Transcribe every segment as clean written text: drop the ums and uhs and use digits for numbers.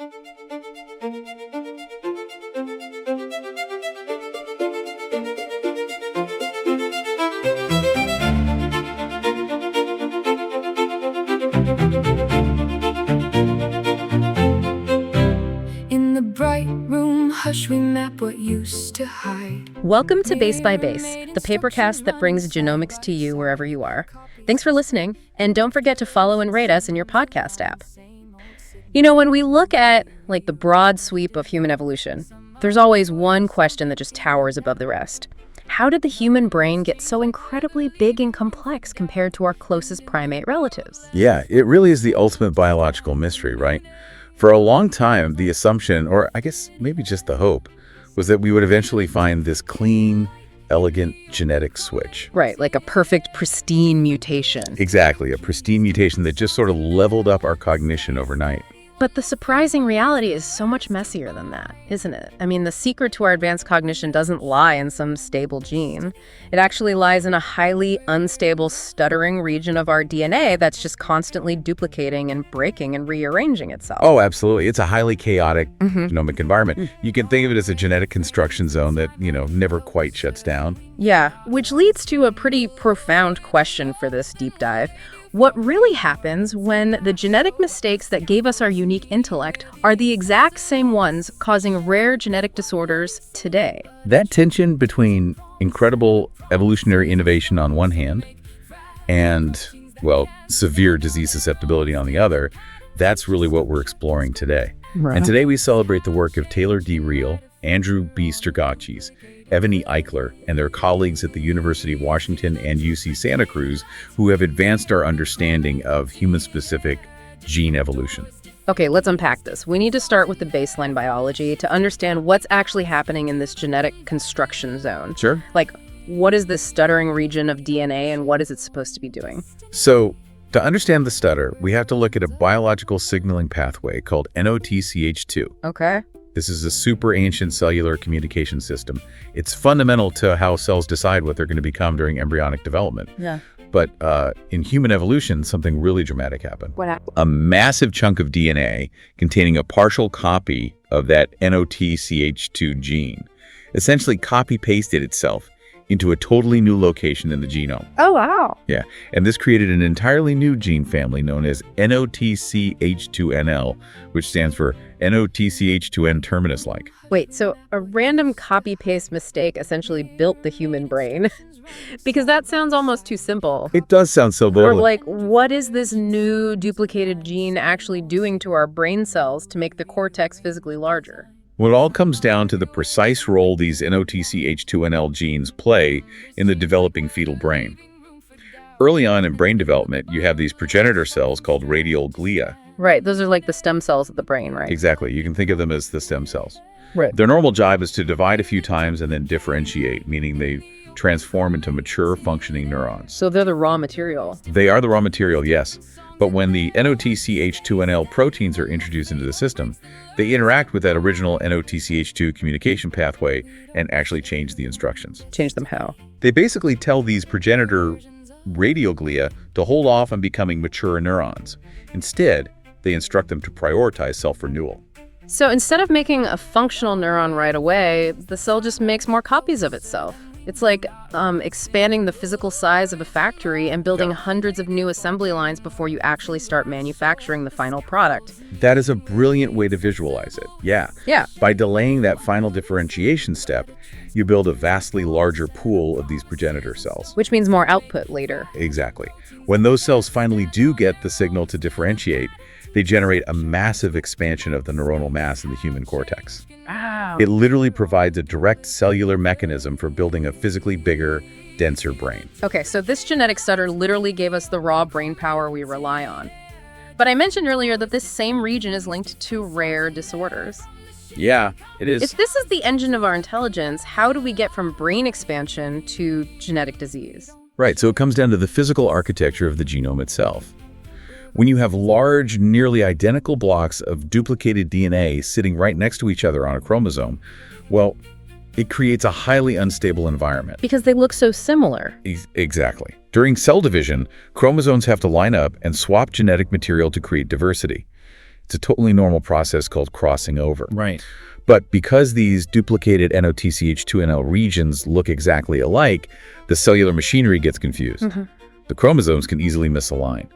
In the bright room, hush, we map what used to hide. Welcome to Base by Base, the papercast that brings genomics to you wherever you are. Thanks for listening, and don't forget to follow and rate us in your podcast app. You know, when we look at, the broad sweep of human evolution, there's always one question that just towers above the rest. How did the human brain get so incredibly big and complex compared to our closest primate relatives? Yeah, it really is the ultimate biological mystery, right? For a long time, the assumption, or I guess maybe just the hope, was that we would eventually find this clean, elegant genetic switch. Right, like a perfect, pristine mutation. Exactly, a pristine mutation that just sort of leveled up our cognition overnight. But the surprising reality is so much messier than that, isn't it? I mean, the secret to our advanced cognition doesn't lie in some stable gene. It actually lies in a highly unstable, stuttering region of our DNA that's just constantly duplicating and breaking and rearranging itself. Oh, absolutely. It's a highly chaotic genomic environment. You can think of it as a genetic construction zone that, never quite shuts down. Yeah, which leads to a pretty profound question for this deep dive. What really happens when the genetic mistakes that gave us our unique intellect are the exact same ones causing rare genetic disorders today? That tension between incredible evolutionary innovation on one hand and, severe disease susceptibility on the other, that's really what we're exploring today. Right. And today we celebrate the work of Taylor D. Reel, Andrew B. Sturgacis, Evan E. Eichler, and their colleagues at the University of Washington and UC Santa Cruz, who have advanced our understanding of human-specific gene evolution. Okay, let's unpack this. We need to start with the baseline biology to understand what's actually happening in this genetic construction zone. Sure. What is this stuttering region of DNA and what is it supposed to be doing? So, to understand the stutter, we have to look at a biological signaling pathway called NOTCH2. Okay. This is a super ancient cellular communication system. It's fundamental to how cells decide what they're going to become during embryonic development. Yeah. But in human evolution, something really dramatic happened. What happened? A massive chunk of DNA containing a partial copy of that NOTCH2 gene essentially copy-pasted itself into a totally new location in the genome. Oh, wow. Yeah, and this created an entirely new gene family known as NOTCH2NL, which stands for NOTCH2N terminus-like. Wait, so a random copy-paste mistake essentially built the human brain? Because that sounds almost too simple. It does sound so bold. Or what is this new duplicated gene actually doing to our brain cells to make the cortex physically larger? Well, it all comes down to the precise role these NOTCH2NL genes play in the developing fetal brain. Early on in brain development, you have these progenitor cells called radial glia. Right, those are like the stem cells of the brain, right? Exactly. You can think of them as the stem cells. Right. Their normal job is to divide a few times and then differentiate, meaning they transform into mature functioning neurons. So they're the raw material. They are the raw material, yes. But when the NOTCH2NL proteins are introduced into the system, they interact with that original NOTCH2 communication pathway and actually change the instructions. Change them how? They basically tell these progenitor radial glia to hold off on becoming mature neurons. Instead, they instruct them to prioritize self-renewal. So instead of making a functional neuron right away, the cell just makes more copies of itself. It's like expanding the physical size of a factory and building hundreds of new assembly lines before you actually start manufacturing the final product. That is a brilliant way to visualize it. Yeah. By delaying that final differentiation step, you build a vastly larger pool of these progenitor cells. Which means more output later. Exactly. When those cells finally do get the signal to differentiate, they generate a massive expansion of the neuronal mass in the human cortex. Wow. It literally provides a direct cellular mechanism for building a physically bigger, denser brain. Okay, so this genetic stutter literally gave us the raw brain power we rely on. But I mentioned earlier that this same region is linked to rare disorders. Yeah, it is. If this is the engine of our intelligence, how do we get from brain expansion to genetic disease? Right, so it comes down to the physical architecture of the genome itself. When you have large, nearly identical blocks of duplicated DNA sitting right next to each other on a chromosome, well, it creates a highly unstable environment. Because they look so similar. Exactly. During cell division, chromosomes have to line up and swap genetic material to create diversity. It's a totally normal process called crossing over. Right. But because these duplicated NOTCH2NL regions look exactly alike, the cellular machinery gets confused. The chromosomes can easily misalign.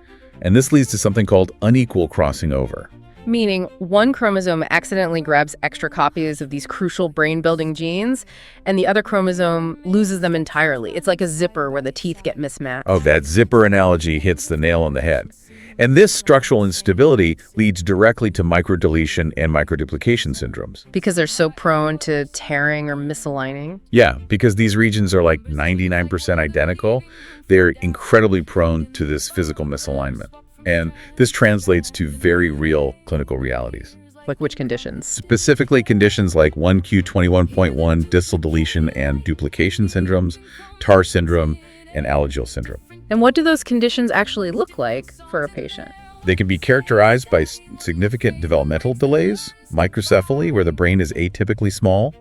And this leads to something called unequal crossing over. Meaning one chromosome accidentally grabs extra copies of these crucial brain-building genes, and the other chromosome loses them entirely. It's like a zipper where the teeth get mismatched. Oh, that zipper analogy hits the nail on the head. And this structural instability leads directly to microdeletion and microduplication syndromes. Because they're so prone to tearing or misaligning? Yeah, because these regions are like 99% identical, they're incredibly prone to this physical misalignment. And this translates to very real clinical realities. Like which conditions? Specifically conditions like 1q21.1 distal deletion and duplication syndromes, TAR syndrome, and Alagille syndrome. And what do those conditions actually look like for a patient? They can be characterized by significant developmental delays, microcephaly, where the brain is atypically small,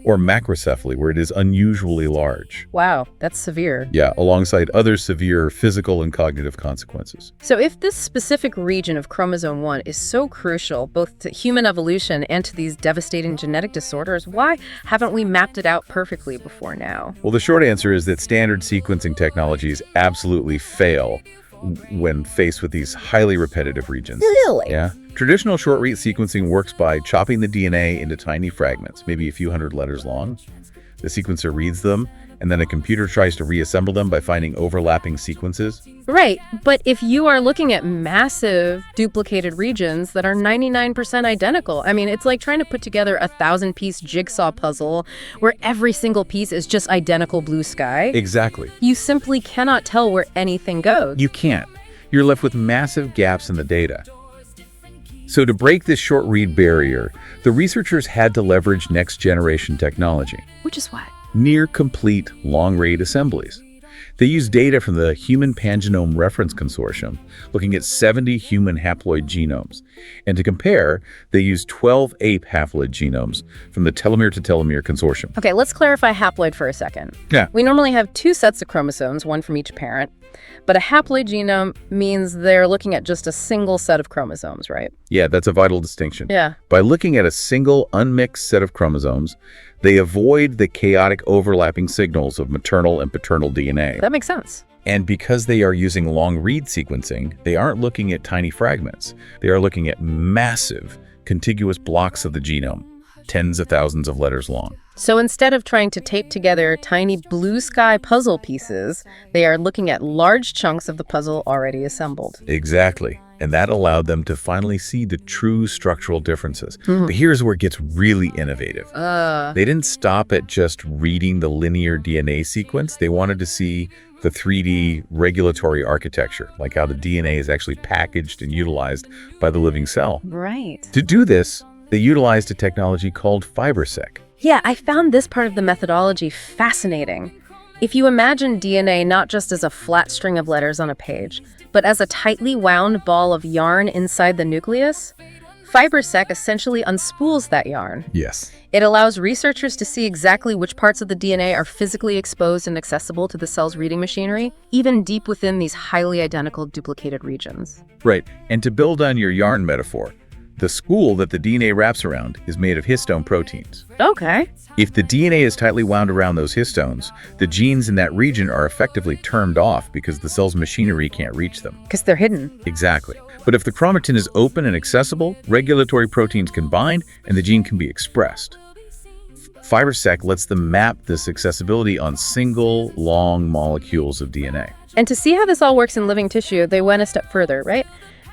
or macrocephaly, where it is unusually large. Wow, that's severe. Yeah, alongside other severe physical and cognitive consequences. So if this specific region of chromosome 1 is so crucial both to human evolution and to these devastating genetic disorders, why haven't we mapped it out perfectly before now? Well, the short answer is that standard sequencing technologies absolutely fail when faced with these highly repetitive regions. Really? Yeah. Traditional short-read sequencing works by chopping the DNA into tiny fragments, maybe a few hundred letters long. The sequencer reads them, and then a computer tries to reassemble them by finding overlapping sequences. Right, but if you are looking at massive duplicated regions that are 99% identical, I mean, it's like trying to put together a 1,000-piece jigsaw puzzle where every single piece is just identical blue sky. Exactly. You simply cannot tell where anything goes. You can't. You're left with massive gaps in the data. So to break this short-read barrier, the researchers had to leverage next-generation technology. Which is what? Near-complete long-read assemblies. They used data from the Human Pangenome Reference Consortium, looking at 70 human haploid genomes. And to compare, they used 12 ape haploid genomes from the Telomere to Telomere Consortium. Okay, let's clarify haploid for a second. Yeah. We normally have 2 sets of chromosomes, one from each parent, but a haploid genome means they're looking at just a single set of chromosomes, right? Yeah, that's a vital distinction. Yeah. By looking at a single unmixed set of chromosomes, they avoid the chaotic overlapping signals of maternal and paternal DNA. That makes sense. And because they are using long-read sequencing, they aren't looking at tiny fragments. They are looking at massive, contiguous blocks of the genome, tens of thousands of letters long. So instead of trying to tape together tiny blue sky puzzle pieces, they are looking at large chunks of the puzzle already assembled. Exactly. And that allowed them to finally see the true structural differences. But here's where it gets really innovative. They didn't stop at just reading the linear DNA sequence. They wanted to see the 3D regulatory architecture, like how the DNA is actually packaged and utilized by the living cell. Right. To do this, they utilized a technology called FiberSec. Yeah, I found this part of the methodology fascinating. If you imagine DNA not just as a flat string of letters on a page, but as a tightly wound ball of yarn inside the nucleus, FiberSec essentially unspools that yarn. Yes. It allows researchers to see exactly which parts of the DNA are physically exposed and accessible to the cell's reading machinery, even deep within these highly identical duplicated regions. Right. And to build on your yarn metaphor, the spool that the DNA wraps around is made of histone proteins. Okay. If the DNA is tightly wound around those histones, the genes in that region are effectively turned off because the cell's machinery can't reach them. Because they're hidden. Exactly. But if the chromatin is open and accessible, regulatory proteins can bind and the gene can be expressed. FiberSec lets them map this accessibility on single, long molecules of DNA. And to see how this all works in living tissue, they went a step further, right?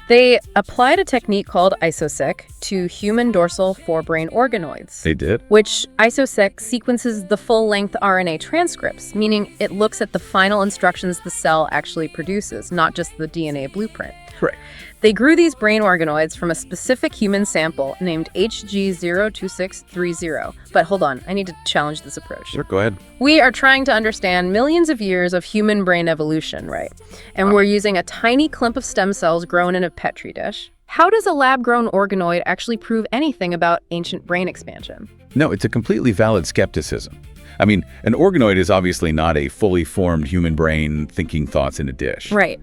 They applied a technique called IsoSeq to human dorsal forebrain organoids. They did? Which IsoSeq sequences the full-length RNA transcripts, meaning it looks at the final instructions the cell actually produces, not just the DNA blueprint. Correct. They grew these brain organoids from a specific human sample named HG02630. But hold on, I need to challenge this approach. Sure, go ahead. We are trying to understand millions of years of human brain evolution, right? And we're using a tiny clump of stem cells grown in a Petri dish. How does a lab-grown organoid actually prove anything about ancient brain expansion? No, it's a completely valid skepticism. I mean, an organoid is obviously not a fully formed human brain thinking thoughts in a dish. Right.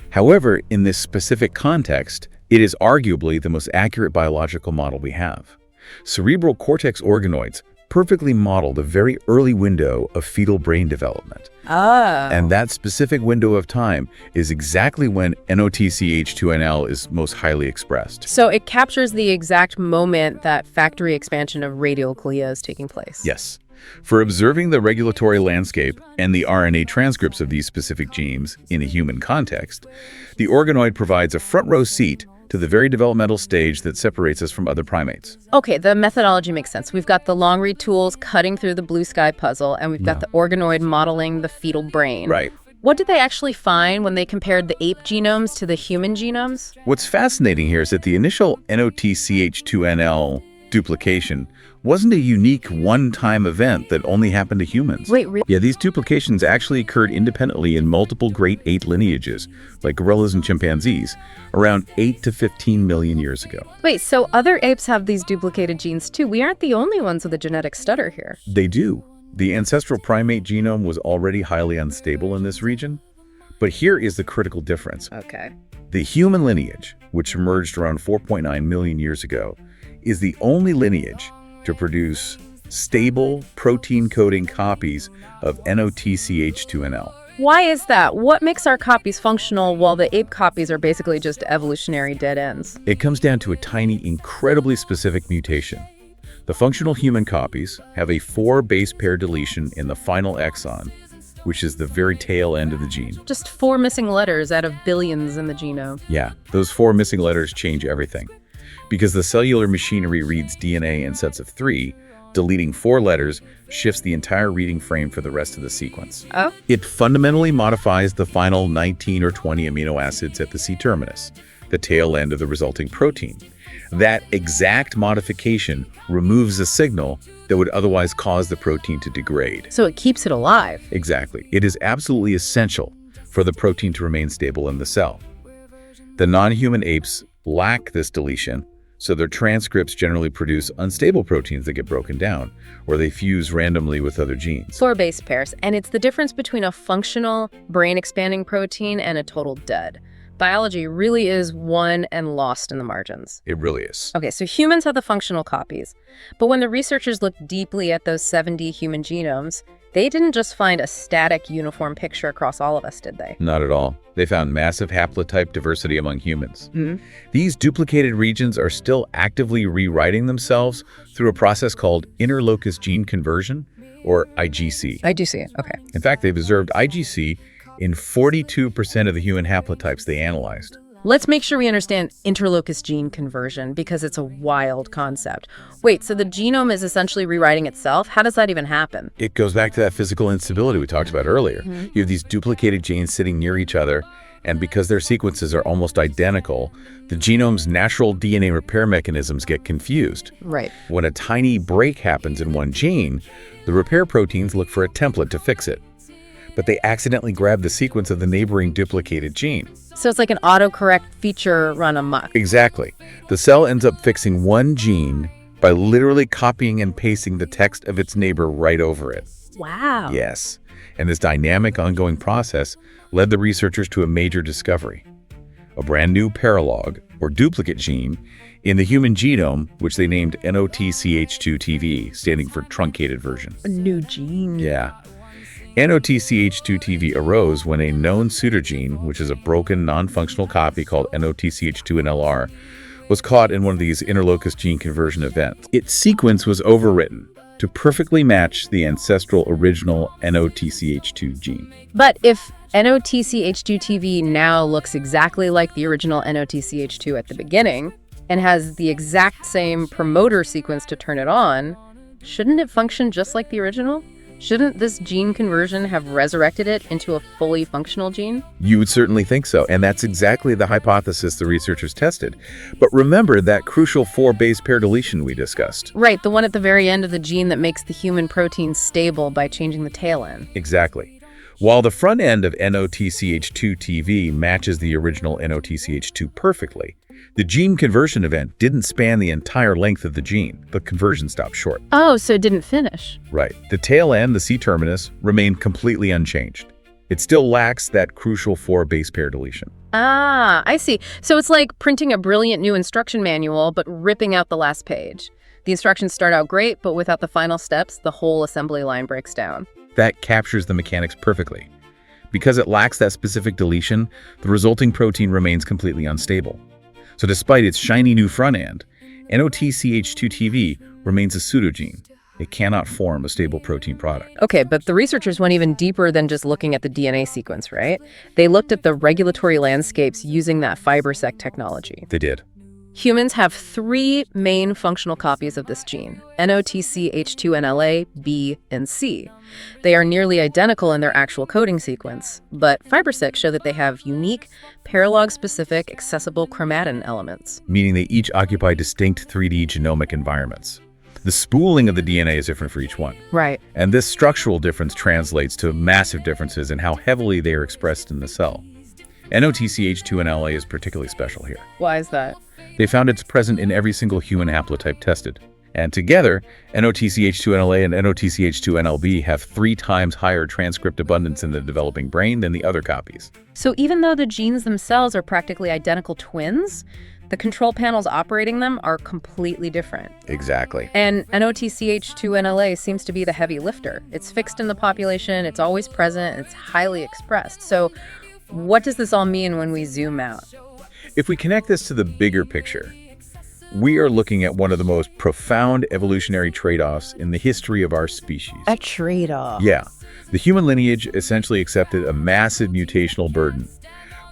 However, in this specific context, It is arguably the most accurate biological model we have. Cerebral cortex organoids perfectly model the very early window of fetal brain development. Oh. And that specific window of time is exactly when NOTCH2NL is most highly expressed. So it captures the exact moment that factory expansion of radial glia is taking place. Yes. For observing the regulatory landscape and the RNA transcripts of these specific genes in a human context, the organoid provides a front-row seat to the very developmental stage that separates us from other primates. Okay, the methodology makes sense. We've got the long-read tools cutting through the blue sky puzzle, and we've got the organoid modeling the fetal brain. Right. What did they actually find when they compared the ape genomes to the human genomes? What's fascinating here is that the initial NOTCH2NL duplication wasn't a unique one-time event that only happened to humans. Wait, really? Yeah, these duplications actually occurred independently in multiple great ape lineages, like gorillas and chimpanzees, around 8 to 15 million years ago. Wait, so other apes have these duplicated genes too. We aren't the only ones with a genetic stutter here. They do. The ancestral primate genome was already highly unstable in this region, but here is the critical difference. Okay. The human lineage, which emerged around 4.9 million years ago, is the only lineage to produce stable protein-coding copies of NOTCH2NL. Why is that? What makes our copies functional while the ape copies are basically just evolutionary dead ends? It comes down to a tiny, incredibly specific mutation. The functional human copies have a 4 base pair deletion in the final exon, which is the very tail end of the gene. Just 4 missing letters out of billions in the genome. Yeah, those 4 missing letters change everything. Because the cellular machinery reads DNA in sets of 3, deleting 4 letters shifts the entire reading frame for the rest of the sequence. Oh? It fundamentally modifies the final 19 or 20 amino acids at the C-terminus, the tail end of the resulting protein. That exact modification removes a signal that would otherwise cause the protein to degrade. So it keeps it alive. Exactly. It is absolutely essential for the protein to remain stable in the cell. The non-human apes lack this deletion, so their transcripts generally produce unstable proteins that get broken down, or they fuse randomly with other genes. 4 base pairs, and it's the difference between a functional brain-expanding protein and a total dud. Biology really is won and lost in the margins. It really is. Okay, so humans have the functional copies, but when the researchers looked deeply at those 70 human genomes, they didn't just find a static, uniform picture across all of us, did they? Not at all. They found massive haplotype diversity among humans. These duplicated regions are still actively rewriting themselves through a process called interlocus gene conversion, or IGC. I do see it, okay. In fact, they've observed IGC in 42% of the human haplotypes they analyzed. Let's make sure we understand interlocus gene conversion because it's a wild concept. Wait, so the genome is essentially rewriting itself? How does that even happen? It goes back to that physical instability we talked about earlier. You have these duplicated genes sitting near each other, and because their sequences are almost identical, the genome's natural DNA repair mechanisms get confused. Right. When a tiny break happens in one gene, the repair proteins look for a template to fix it. But they accidentally grab the sequence of the neighboring duplicated gene. So it's like an autocorrect feature run amok. Exactly. The cell ends up fixing one gene by literally copying and pasting the text of its neighbor right over it. Wow. Yes. And this dynamic, ongoing process led the researchers to a major discovery. A brand new paralog, or duplicate gene, in the human genome, which they named NOTCH2TV, standing for truncated version. A new gene. Yeah. NOTCH2TV arose when a known pseudogene, which is a broken non-functional copy called NOTCH2NLR, was caught in one of these interlocus gene conversion events. Its sequence was overwritten to perfectly match the ancestral original NOTCH2 gene. But if NOTCH2TV now looks exactly like the original NOTCH2 at the beginning and has the exact same promoter sequence to turn it on, shouldn't it function just like the original? Shouldn't this gene conversion have resurrected it into a fully functional gene? You would certainly think so, and that's exactly the hypothesis the researchers tested. But remember that crucial 4 base pair deletion we discussed. Right, the one at the very end of the gene that makes the human protein stable by changing the tail end. Exactly. While the front end of NOTCH2TV matches the original NOTCH2 perfectly, the gene conversion event didn't span the entire length of the gene. The conversion stopped short. Oh, so it didn't finish. Right. The tail end, the C-terminus, remained completely unchanged. It still lacks that crucial 4 base pair deletion. Ah, I see. So it's like printing a brilliant new instruction manual, but ripping out the last page. The instructions start out great, but without the final steps, the whole assembly line breaks down. That captures the mechanics perfectly. Because it lacks that specific deletion, the resulting protein remains completely unstable. So despite its shiny new front end, NOTCH2TV remains a pseudogene. It cannot form a stable protein product. Okay, but the researchers went even deeper than just looking at the DNA sequence, right? They looked at the regulatory landscapes using that FiberSec technology. They did. Humans have 3 main functional copies of this gene, NOTCH2NLA, B, and C. They are nearly identical in their actual coding sequence, but FiberSec show that they have unique, paralog-specific, accessible chromatin elements. Meaning they each occupy distinct 3D genomic environments. The spooling of the DNA is different for each one. Right. And this structural difference translates to massive differences in how heavily they are expressed in the cell. NOTCH2NLA is particularly special here. Why is that? They found it's present in every single human haplotype tested. And together, NOTCH2NLA and NOTCH2NLB have 3 times higher transcript abundance in the developing brain than the other copies. So even though the genes themselves are practically identical twins, the control panels operating them are completely different. Exactly. And NOTCH2NLA seems to be the heavy lifter. It's fixed in the population, it's always present, it's highly expressed. So what does this all mean when we zoom out? If we connect this to the bigger picture, we are looking at one of the most profound evolutionary trade-offs in the history of our species. A trade-off. Yeah. The human lineage essentially accepted a massive mutational burden.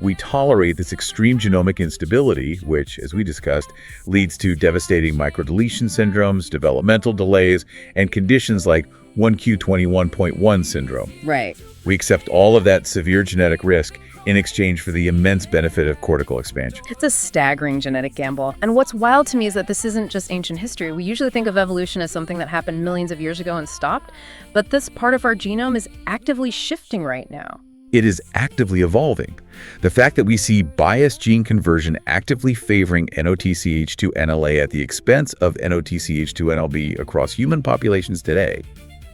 We tolerate this extreme genomic instability, which, as we discussed, leads to devastating microdeletion syndromes, developmental delays, and conditions like 1q21.1 syndrome. Right. We accept all of that severe genetic risk in exchange for the immense benefit of cortical expansion. It's a staggering genetic gamble. And what's wild to me is that this isn't just ancient history. We usually think of evolution as something that happened millions of years ago and stopped, but this part of our genome is actively shifting right now. It is actively evolving. The fact that we see biased gene conversion actively favoring NOTCH2NLA at the expense of NOTCH2NLB across human populations today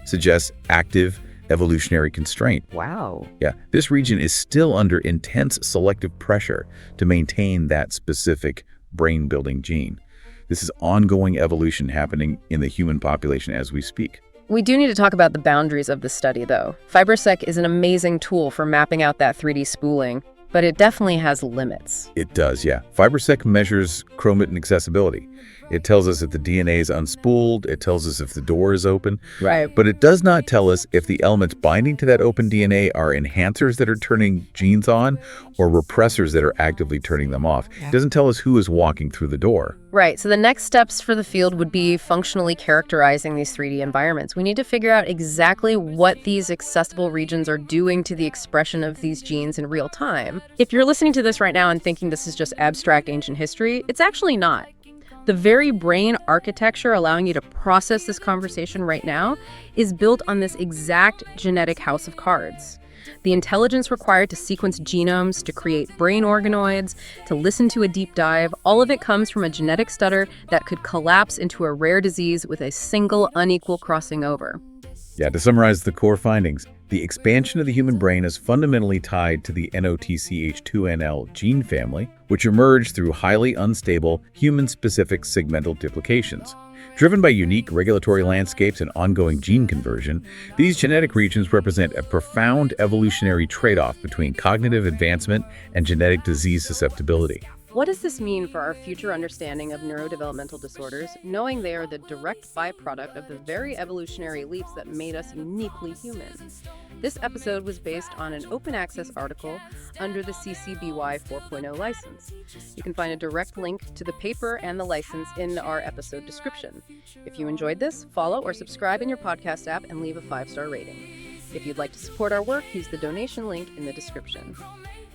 suggests active evolutionary constraint. Wow. Yeah, this region is still under intense selective pressure to maintain that specific brain-building gene. This is ongoing evolution happening in the human population as we speak. We do need to talk about the boundaries of the study, though. FiberSec is an amazing tool for mapping out that 3D spooling, but it definitely has limits. It does, yeah. FiberSec measures chromatin accessibility. It tells us if the DNA is unspooled, it tells us if the door is open. Right. But it does not tell us if the elements binding to that open DNA are enhancers that are turning genes on or repressors that are actively turning them off. Yeah. It doesn't tell us who is walking through the door. Right, so the next steps for the field would be functionally characterizing these 3D environments. We need to figure out exactly what these accessible regions are doing to the expression of these genes in real time. If you're listening to this right now and thinking this is just abstract ancient history, it's actually not. The very brain architecture allowing you to process this conversation right now is built on this exact genetic house of cards. The intelligence required to sequence genomes, to create brain organoids, to listen to a deep dive, all of it comes from a genetic stutter that could collapse into a rare disease with a single unequal crossing over. Yeah, to summarize the core findings, the expansion of the human brain is fundamentally tied to the NOTCH2NL gene family, which emerged through highly unstable, human-specific segmental duplications. Driven by unique regulatory landscapes and ongoing gene conversion, these genetic regions represent a profound evolutionary trade-off between cognitive advancement and genetic disease susceptibility. What does this mean for our future understanding of neurodevelopmental disorders, knowing they are the direct byproduct of the very evolutionary leaps that made us uniquely human? This episode was based on an open access article under the CC BY 4.0 license. You can find a direct link to the paper and the license in our episode description. If you enjoyed this, follow or subscribe in your podcast app and leave a 5-star rating. If you'd like to support our work, use the donation link in the description.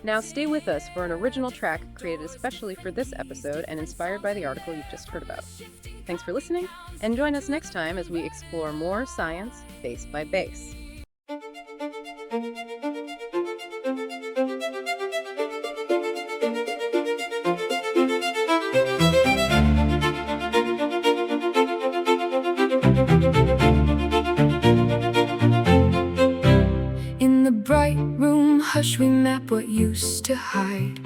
Now stay with us for an original track created especially for this episode and inspired by the article you've just heard about. Thanks for listening, and join us next time as we explore more science base by base. In the bright room map what used to hide.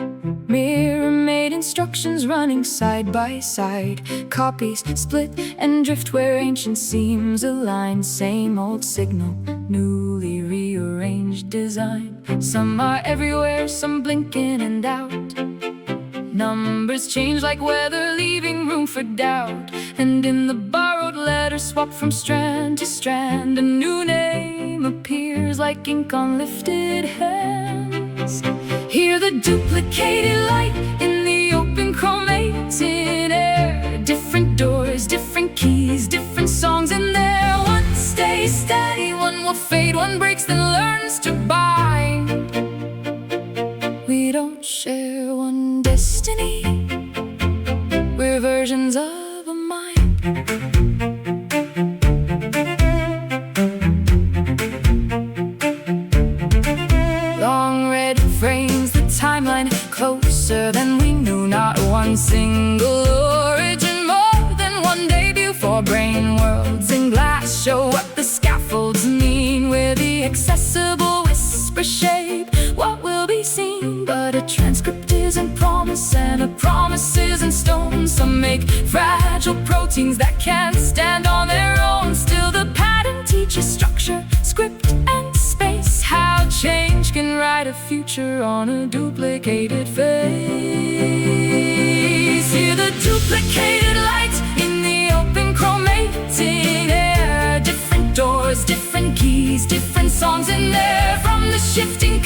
Mirror-made instructions running side by side. Copies split and drift where ancient seams align. Same old signal, newly rearranged design. Some are everywhere, some blink in and out. Numbers change like weather, leaving room for doubt. And in the borrowed letters swap from strand to strand, a new name appears like ink on lifted hands. Hear the duplicated light in the open chromatin air. Different doors, different keys, different songs in there. One stays steady, one will fade, one breaks then learns to bind. We don't share one destiny, we're versions of a mind. Long red frames the timeline closer than we knew. Not one single origin, more than one debut. For brain worlds in glass show what the scaffolds mean. We're the accessible whisper shape what will be seen. But a transcript isn't promise, and a promise isn't stone. Some make fragile proteins that can't stand on their own. Still the pattern teaches structure, script, and space. How change can write a future on a duplicated face. Hear the duplicated light in the open chromatin air. Different doors, different keys, different songs in there. From the shifting